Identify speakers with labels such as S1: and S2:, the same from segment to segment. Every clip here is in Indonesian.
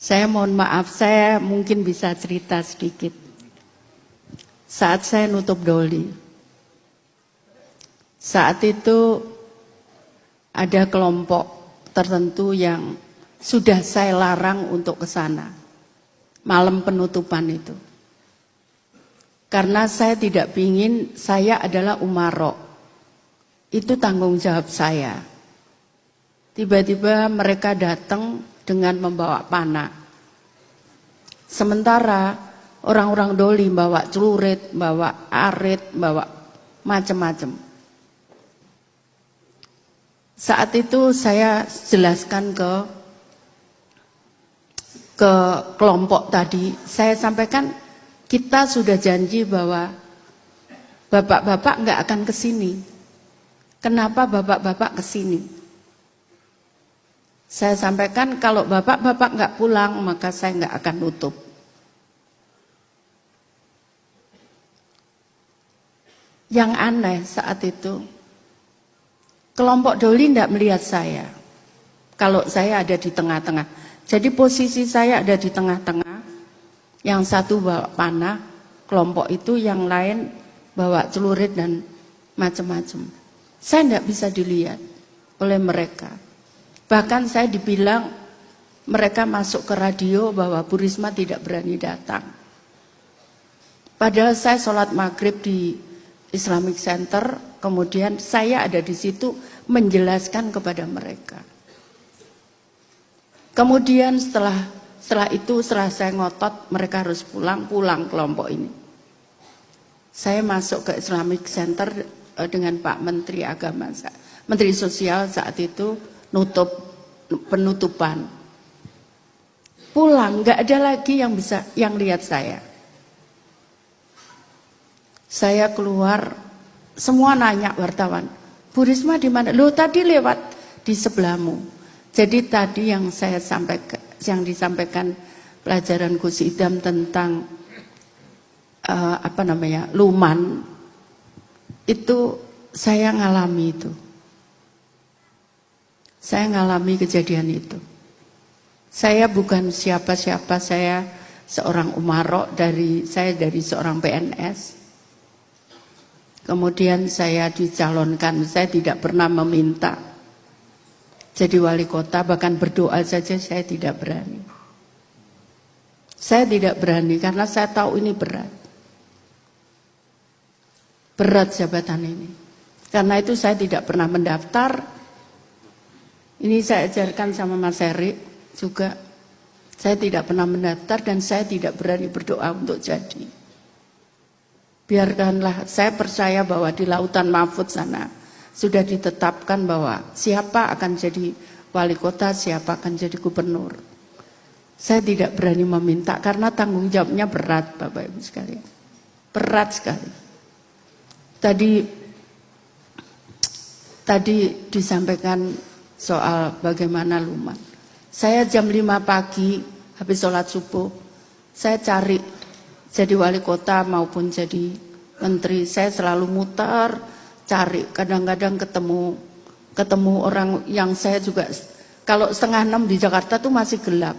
S1: Saya mohon maaf, saya mungkin bisa cerita sedikit. Saat saya nutup doli, saat itu ada kelompok tertentu yang sudah saya larang untuk ke sana. Malam penutupan itu. Karena saya tidak ingin, saya adalah umarok. Itu tanggung jawab saya. Tiba-tiba mereka datang dengan membawa panah. Sementara orang-orang doli bawa celurit, bawa arit, bawa macam-macam. Saat itu saya jelaskan ke kelompok tadi, saya sampaikan kita sudah janji bahwa bapak-bapak nggak akan ke sini. Kenapa bapak-bapak ke sini? Saya sampaikan kalau bapak-bapak nggak pulang maka saya nggak akan nutup. Yang aneh saat itu, kelompok doli tidak melihat saya. Kalau saya ada di tengah-tengah. Jadi posisi saya ada di tengah-tengah. Yang satu bawa panah, kelompok itu yang lain bawa celurit dan macam-macam. Saya tidak bisa dilihat oleh mereka. Bahkan saya dibilang mereka masuk ke radio bahwa Bu Risma tidak berani datang. Padahal saya sholat maghrib di Islamic Center, kemudian saya ada di situ menjelaskan kepada mereka. Kemudian setelah saya ngotot mereka harus pulang kelompok ini. Saya masuk ke Islamic Center dengan Pak Menteri Agama, Menteri Sosial saat itu penutupan. Pulang, nggak ada lagi yang lihat saya. Saya keluar, semua nanya wartawan, Bu Risma di mana? Loh tadi lewat di sebelahmu. Jadi tadi yang saya sampaikan, yang disampaikan pelajaran Gus Idam tentang luman, itu saya ngalami itu. Saya ngalami kejadian itu. Saya bukan siapa-siapa, saya seorang umarok, saya dari seorang PNS. Kemudian saya dicalonkan, saya tidak pernah meminta jadi wali kota, bahkan berdoa saja saya tidak berani. Saya tidak berani karena saya tahu ini berat. Berat jabatan ini. Karena itu saya tidak pernah mendaftar. Ini saya ajarkan sama Mas Heri juga. Saya tidak pernah mendaftar dan saya tidak berani berdoa untuk jadi. Biarkanlah, saya percaya bahwa di lautan mahfud sana sudah ditetapkan bahwa siapa akan jadi wali kota, siapa akan jadi gubernur. Saya tidak berani meminta karena tanggung jawabnya berat, Bapak Ibu sekalian. Berat sekali. Tadi disampaikan soal bagaimana luman. Saya jam 5 pagi habis sholat subuh, saya cari jadi wali kota maupun jadi menteri. Saya selalu muter, cari. Kadang-kadang ketemu orang yang saya juga, kalau 5:30 di Jakarta tuh masih gelap.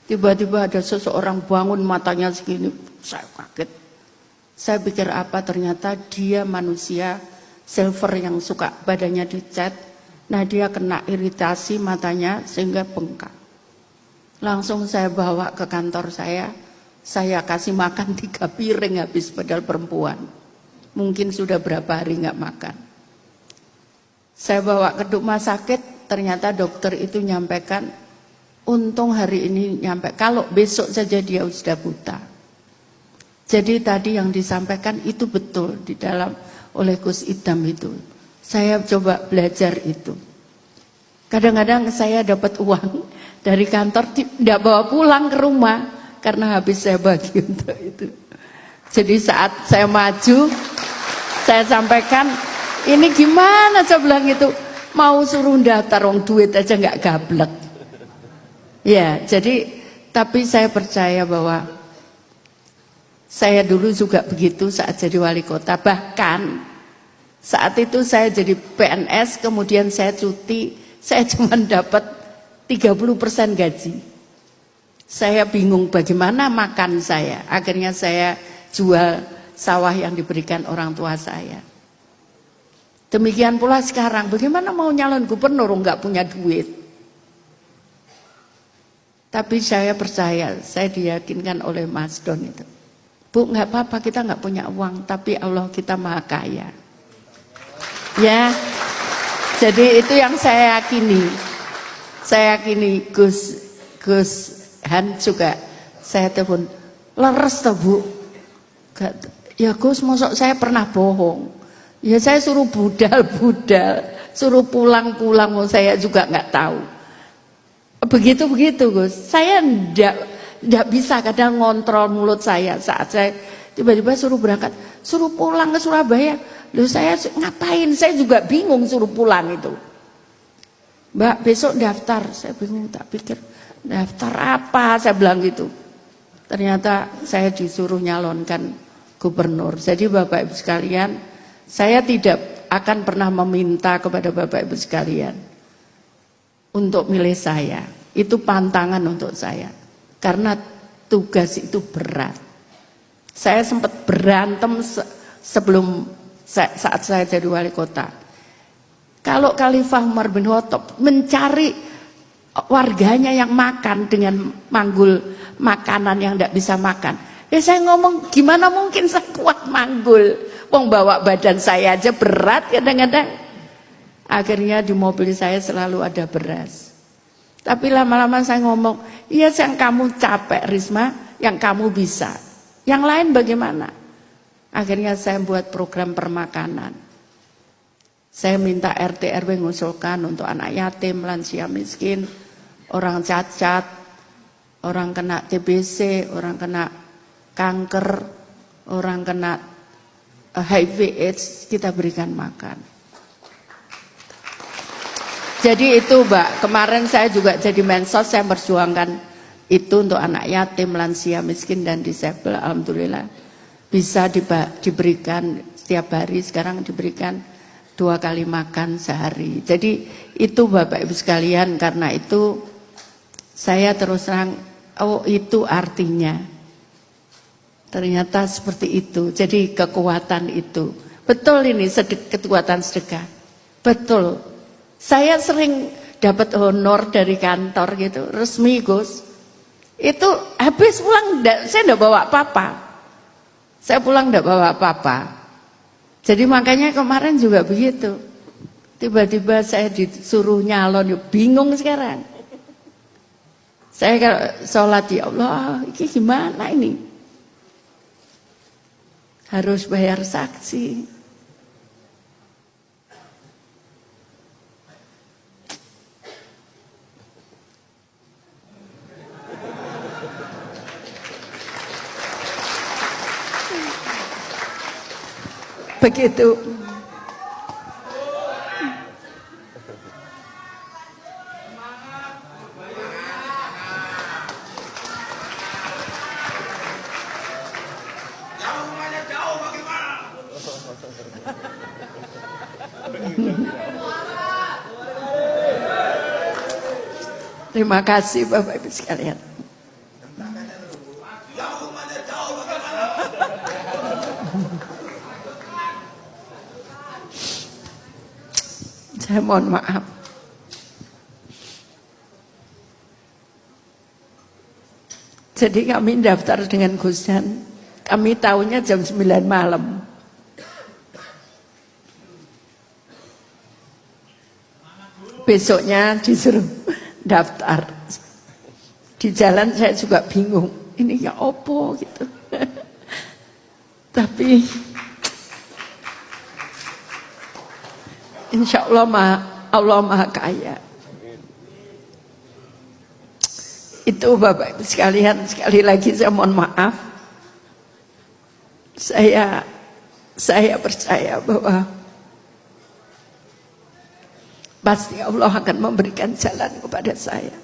S1: Tiba-tiba ada seseorang bangun matanya segini, saya kaget. Saya pikir apa, ternyata dia manusia silver yang suka badannya dicat. Nah dia kena iritasi matanya sehingga bengkak. Langsung saya bawa ke kantor saya kasih makan 3 piring habis, padahal perempuan. Mungkin sudah berapa hari nggak makan. Saya bawa ke rumah sakit, ternyata dokter itu nyampaikan, untung hari ini nyampe, kalau besok saja dia sudah buta. Jadi tadi yang disampaikan itu betul di dalam oleh Gus Idam itu. Saya coba belajar itu. Kadang-kadang saya dapat uang dari kantor, tidak bawa pulang ke rumah karena habis saya bagi untuk itu. Jadi saat saya maju, saya sampaikan, ini gimana, saya bilang itu, mau suruh daftar wong duit aja nggak gablek. Ya, jadi tapi saya percaya bahwa saya dulu juga begitu saat jadi wali kota. Bahkan saat itu saya jadi PNS, kemudian saya cuti, saya cuma dapat 30% gaji. Saya bingung bagaimana makan saya. Akhirnya saya jual sawah yang diberikan orang tua saya. Demikian pula sekarang, bagaimana mau nyalon gubernur nggak punya duit. Tapi saya percaya, saya diyakinkan oleh Mas Don itu. Bu, nggak apa-apa, kita nggak punya uang, tapi Allah kita maha kaya. Ya, jadi itu yang saya yakini. Saya yakini Gus Han juga, saya telepon, leres toh Bu. Ya Gus, mosok saya pernah bohong. Ya saya suruh budal-budal, suruh pulang-pulang, saya juga nggak tahu. Begitu-begitu Gus, saya ndak bisa kadang ngontrol mulut saya saat saya tiba-tiba suruh berangkat, suruh pulang ke Surabaya. Loh saya ngapain, saya juga bingung suruh pulang itu. Mbak besok daftar, saya bingung, tak pikir daftar apa, saya bilang gitu. Ternyata saya disuruh nyalonkan gubernur. Jadi Bapak Ibu sekalian, saya tidak akan pernah meminta kepada Bapak Ibu sekalian untuk milih saya. Itu pantangan untuk saya. Karena tugas itu berat. Saya sempat berantem sebelum saat saya jadi wali kota. Kalau Khalifah Umar bin Khattab mencari warganya yang makan dengan manggul makanan yang tidak bisa makan. Ya saya ngomong, gimana mungkin saya kuat manggul? Wong bawa badan saya aja berat kadang-kadang. Akhirnya di mobil saya selalu ada beras. Tapi lama-lama saya ngomong, iya yang kamu capek Risma, yang kamu bisa. Yang lain bagaimana? Akhirnya saya buat program permakanan. Saya minta RT RW mengusulkan untuk anak yatim, lansia miskin, orang cacat, orang kena TBC, orang kena kanker, orang kena HIV AIDS, kita berikan makan. Jadi itu Mbak, kemarin saya juga jadi mensos, saya perjuangkan itu untuk anak yatim, lansia miskin dan disabel. Alhamdulillah bisa diberikan setiap hari, sekarang diberikan 2 kali makan sehari. Jadi itu Bapak Ibu sekalian, karena itu saya terus terang, oh itu artinya. Ternyata seperti itu. Jadi kekuatan itu. Betul ini kekuatan sedekah. Betul. Saya sering dapat honor dari kantor gitu, resmi Gus. Itu habis pulang saya enggak bawa apa-apa. Saya pulang enggak bawa apa-apa. Jadi makanya kemarin juga begitu. Tiba-tiba saya disuruh nyalon, bingung sekarang. Saya kalau sholat, ya Allah, ini gimana ini? Harus bayar saksi. Begitu. Terima kasih Bapak Ibu sekalian. Saya mohon maaf. Jadi kami daftar dengan Gus Dan. Kami tahunya jam 9 malam. Besoknya disuruh daftar. Di jalan saya juga bingung. Ini ya opo gitu. Tapi insya Allah Allah maha kaya. Itu Bapak Ibu sekalian, sekali lagi saya mohon maaf. Saya percaya bahwa pasti Allah akan memberikan jalan kepada saya.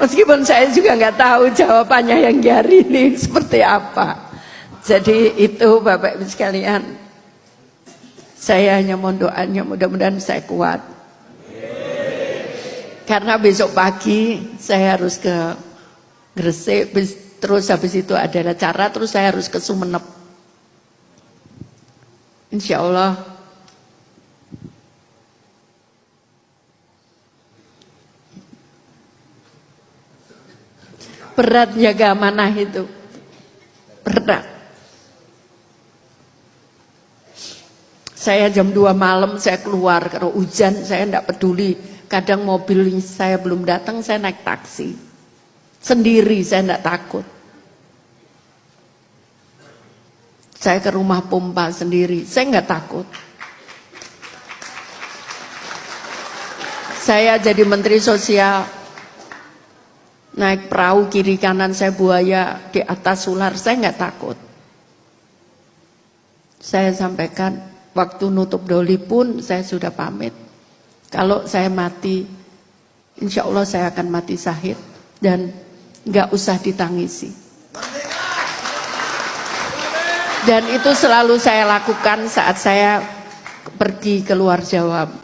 S1: Meskipun saya juga nggak tahu jawabannya yang hari ini seperti apa. Jadi itu Bapak Ibu sekalian, saya hanya mohon doanya, mudah-mudahan saya kuat. Karena besok pagi saya harus ke Gresik, terus habis itu ada acara, terus saya harus ke Sumenep. Insya Allah berat jaga amanah itu, berat. Saya jam 2 malam saya keluar, kalau hujan saya enggak peduli. Kadang mobil saya belum datang, saya naik taksi. Sendiri, saya enggak takut. Saya ke rumah pompa sendiri, saya enggak takut. Saya jadi menteri sosial, naik perahu kiri kanan saya buaya, di atas ular, saya enggak takut. Saya sampaikan, waktu nutup doli pun saya sudah pamit. Kalau saya mati, insya Allah saya akan mati syahid dan nggak usah ditangisi. Dan itu selalu saya lakukan saat saya pergi ke luar Jawa.